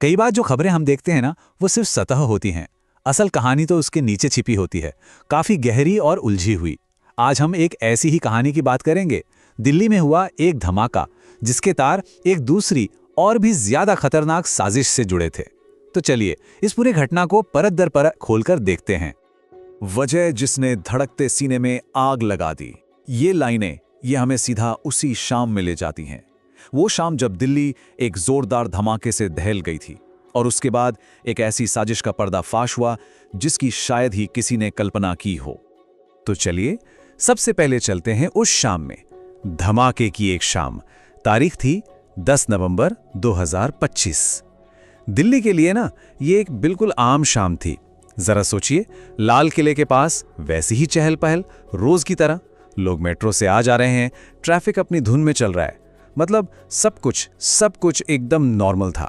कई बार जो खबरें हम देखते हैं ना, वो सिर्फ सतह होती हैं। असल कहानी तो उसके नीचे छिपी होती है, काफी गहरी और उलझी हुई। आज हम एक ऐसी ही कहानी की बात करेंगे। दिल्ली में हुआ एक धमाका, जिसके तार एक दूसरी और भी ज्यादा खतरनाक साजिश से जुड़े थे। तो चलिए इस पूरी घटना को परत दर परत खोलकर देखते हैं। वजह जिसने धड़कते सीने में आग लगा दी। ये लाइनें ये हमें सीधा उसी शाम में ले जाती हैं। वो शाम जब दिल्ली एक जोरदार धमाके से दहल गई थी और उसके बाद एक ऐसी साजिश का पर्दाफाश हुआ जिसकी शायद ही किसी ने कल्पना की हो। तो चलिए सबसे पहले चलते हैं उस शाम में। धमाके की एक शाम, तारीख थी 10 नवंबर 2025। दिल्ली के लिए ना ये एक बिल्कुल आम शाम थी। जरा सोचिए, लाल किले के पास वैसी ही चहल पहल रोज की तरह। लोग मेट्रो से आ जा रहे हैं, ट्रैफिक अपनी धुन में चल रहा है, मतलब सब कुछ एकदम नॉर्मल था।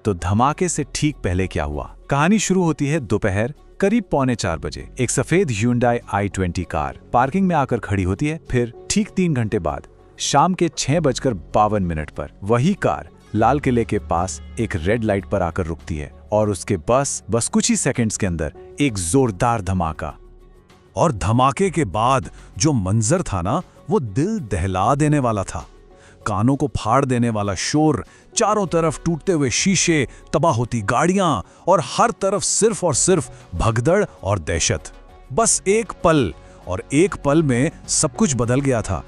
तो धमाके से ठीक पहले क्या हुआ? कहानी शुरू होती है दोपहर करीब 3:45 बजे। एक सफेद Hyundai i20 कार पार्किंग में आकर खड़ी होती है। फिर ठीक 3 घंटे बाद शाम के 6:52 पर वही कार लाल किले के पास एक रेड लाइट पर आकर रुकती है और उसके बस कुछ ही सेकंड्स के अंदर एक जोरदार धमाका। और धमाके के बाद जो मंजर था ना, वो दिल दहला देने वाला था। कानों को फाड़ देने वाला शोर, चारों तरफ टूटते हुए शीशे, तबाह होती गाड़ियां और हर तरफ सिर्फ और सिर्फ भगदड़ और दहशत। बस एक पल, और एक पल में सब कुछ बदल गया था।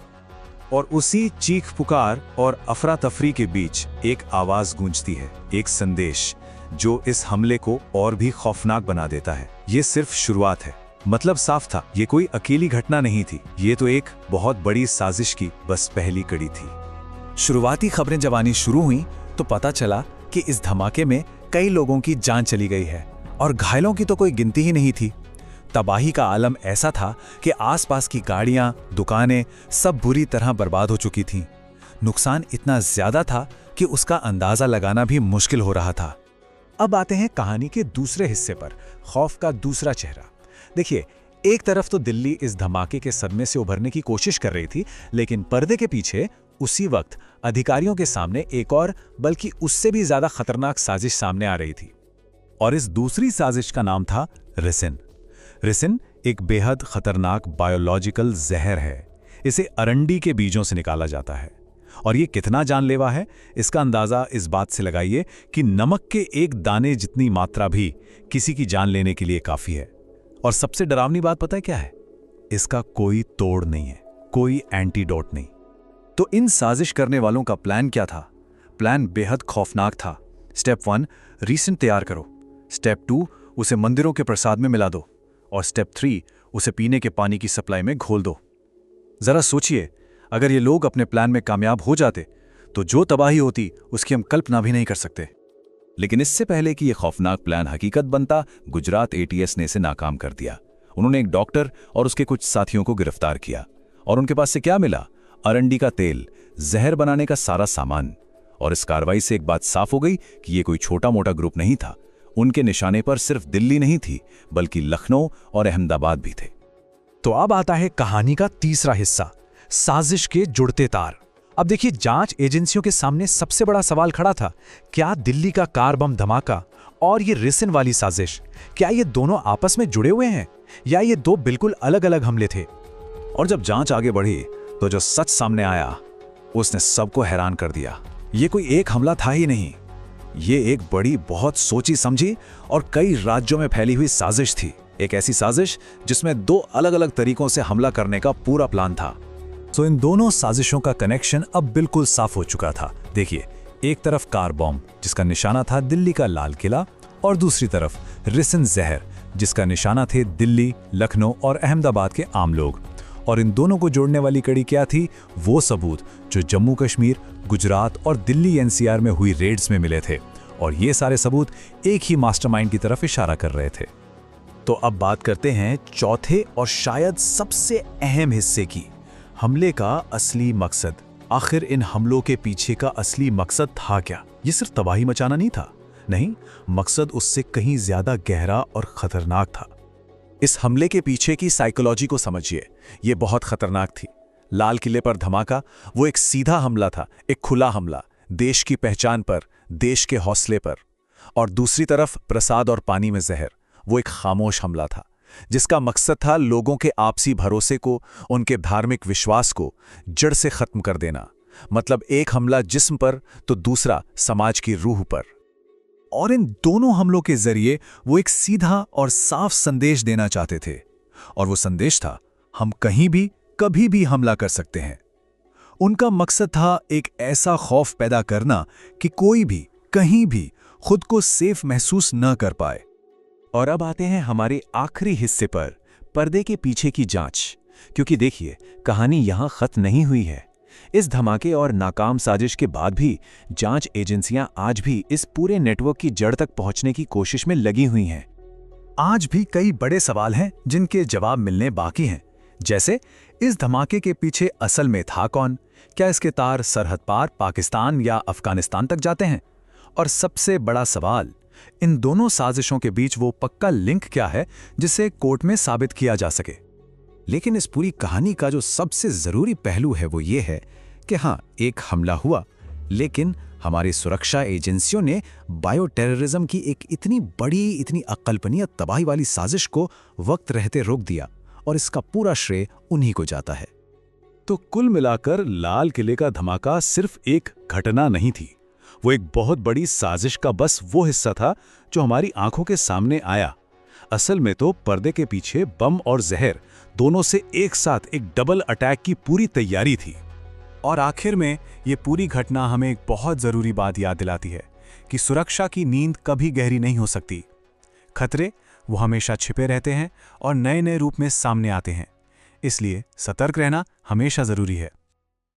और उसी चीख पुकार और अफरा तफरी के बीच एक आवाज गूंजती है, एक संदेश जो इस हमले को और भी खौफनाक बना देता है। ये सिर्फ शुरुआत है। मतलब साफ था, ये कोई अकेली घटना नहीं थी, ये तो एक बहुत बड़ी साजिश की बस पहली कड़ी थी। शुरुआती खबरें जब आनी शुरू हुई तो पता चला कि इस धमाके में कई लोगों की जान चली गई है और घायलों की तो कोई गिनती ही नहीं थी। तबाही का आलम ऐसा था कि आसपास की गाड़ियां, दुकानें सब बुरी तरह बर्बाद हो चुकी थीं। नुकसान इतना ज्यादा था कि उसका अंदाजा लगाना भी मुश्किल हो रहा था। अब आते हैं कहानी के दूसरे हिस्से पर, खौफ का दूसरा चेहरा। देखिए, एक तरफ तो दिल्ली इस धमाके के सदमे से उभरने की कोशिश कर रही थी, लेकिन पर्दे के पीछे उसी वक्त अधिकारियों के सामने एक और, बल्कि उससे भी ज्यादा खतरनाक साजिश सामने आ रही थी। और इस दूसरी साजिश का नाम था रिसिन। रिसिन एक बेहद खतरनाक बायोलॉजिकल जहर है। इसे अरंडी के बीजों से निकाला जाता है और ये कितना जानलेवा है, इसका अंदाजा इस बात से लगाइए कि नमक के एक दाने जितनी मात्रा भी किसी की जान लेने के लिए काफी है। और सबसे डरावनी बात पता है क्या है? इसका कोई तोड़ नहीं है, कोई एंटीडोट नहीं। तो इन साजिश करने वालों का प्लान क्या था? प्लान बेहद खौफनाक था। स्टेप 1, रिसिन तैयार करो। स्टेप 2, उसे मंदिरों के प्रसाद में मिला दो। और स्टेप 3, उसे पीने के पानी की सप्लाई में घोल दो। जरा सोचिए, अगर ये लोग अपने प्लान में कामयाब हो जाते तो जो तबाही होती उसकी हम कल्पना भी नहीं कर सकते। लेकिन इससे पहले कि यह खौफनाक प्लान हकीकत बनता, गुजरात ATS ने इसे नाकाम कर दिया। उन्होंने एक डॉक्टर और उसके कुछ साथियों को गिरफ्तार किया और उनके पास से क्या मिला? अरंडी का तेल, जहर बनाने का सारा सामान। और इस कार्रवाई से एक बात साफ हो गई कि यह कोई छोटा मोटा ग्रुप नहीं था। उनके निशाने पर सिर्फ दिल्ली नहीं थी, बल्कि लखनऊ और अहमदाबाद भी थे। तो अब आता है कहानी का तीसरा हिस्सा, साजिश के जुड़ते तार। अब देखिए, जांच एजेंसियों के सामने सबसे बड़ा सवाल खड़ा था, क्या दिल्ली का कार बम धमाका और ये रिसिन वाली साजिश, क्या ये दोनों आपस में जुड़े हुए हैं या ये दो बिल्कुल अलग अलग हमले थे? और जब जांच आगे बढ़ी तो जो सच सामने आया उसने सबको हैरान कर दिया। ये कोई एक हमला था ही नहीं, ये एक बड़ी, बहुत सोची समझी और कई राज्यों में फैली हुई साजिश थी। एक ऐसी साजिश जिसमें दो अलग अलग तरीकों से हमला करने का पूरा प्लान था। तो इन दोनों साजिशों का कनेक्शन अब बिल्कुल साफ हो चुका था। देखिए, एक तरफ कार बॉम्ब जिसका निशाना था दिल्ली का लाल किला, और दूसरी तरफ रिसिन जहर जिसका निशाना थे दिल्ली, लखनऊ और अहमदाबाद के आम लोग। और इन दोनों को जोड़ने वाली कड़ी क्या थी? वो सबूत जो जम्मू कश्मीर, गुजरात और दिल्ली NCR में हुई रेड्स में मिले थे। और ये सारे सबूत एक ही मास्टरमाइंड की तरफ इशारा कर रहे थे। तो अब बात करते हैं चौथे और शायद सबसे अहम हिस्से की, हमले का असली मकसद। आखिर इन हमलों के पीछे का असली मकसद था क्या? ये सिर्फ तबाही मचाना नहीं था, नहीं, मकसद उससे कहीं ज्यादा गहरा और खतरनाक था। इस हमले के पीछे की साइकोलॉजी को समझिए, ये बहुत खतरनाक थी। लाल किले पर धमाका वो एक सीधा हमला था, एक खुला हमला, देश की पहचान पर, देश के हौसले पर। और दूसरी तरफ प्रसाद और पानी में जहर, वो एक खामोश हमला था जिसका मकसद था लोगों के आपसी भरोसे को, उनके धार्मिक विश्वास को जड़ से खत्म कर देना। मतलब एक हमला जिस्म पर तो दूसरा समाज की रूह पर। और इन दोनों हमलों के जरिए वो एक सीधा और साफ संदेश देना चाहते थे, और वो संदेश था, हम कहीं भी कभी भी हमला कर सकते हैं। उनका मकसद था एक ऐसा खौफ पैदा करना कि कोई भी कहीं भी खुद को सेफ महसूस न कर पाए। और अब आते हैं हमारे आखिरी हिस्से पर, पर्दे के पीछे की जांच। क्योंकि देखिए, कहानी यहां खत्म नहीं हुई है। इस धमाके और नाकाम साजिश के बाद भी जांच एजेंसियां आज भी इस पूरे नेटवर्क की जड़ तक पहुंचने की कोशिश में लगी हुई हैं। आज भी कई बड़े सवाल हैं जिनके जवाब मिलने बाकी हैं। जैसे, इस धमाके के पीछे असल में था कौन? क्या इसके तार सरहद पार पाकिस्तान या अफगानिस्तान तक जाते हैं? और सबसे बड़ा सवाल, इन दोनों साजिशों के बीच वो पक्का लिंक क्या है जिसे कोर्ट में साबित किया जा सके? लेकिन इस पूरी कहानी का जो सबसे जरूरी पहलू है वो ये है कि हाँ, एक हमला हुआ, लेकिन हमारी सुरक्षा एजेंसियों ने बायो टेररिज्म की एक इतनी बड़ी, इतनी अकल्पनीय तबाही वाली साजिश को वक्त रहते रोक दिया, और इसका पूरा श्रेय उन्हीं को जाता है। तो कुल मिलाकर लाल किले का धमाका सिर्फ एक घटना नहीं थी, वो एक बहुत बड़ी साजिश का बस वो हिस्सा था जो हमारी आंखों के सामने आया। असल में तो पर्दे के पीछे बम और जहर दोनों से एक साथ एक डबल अटैक की पूरी तैयारी थी। और आखिर में ये पूरी घटना हमें एक बहुत जरूरी बात याद दिलाती है कि सुरक्षा की नींद कभी गहरी नहीं हो सकती। खतरे वो हमेशा छिपे रहते हैं और नए नए रूप में सामने आते हैं। इसलिए सतर्क रहना हमेशा जरूरी है।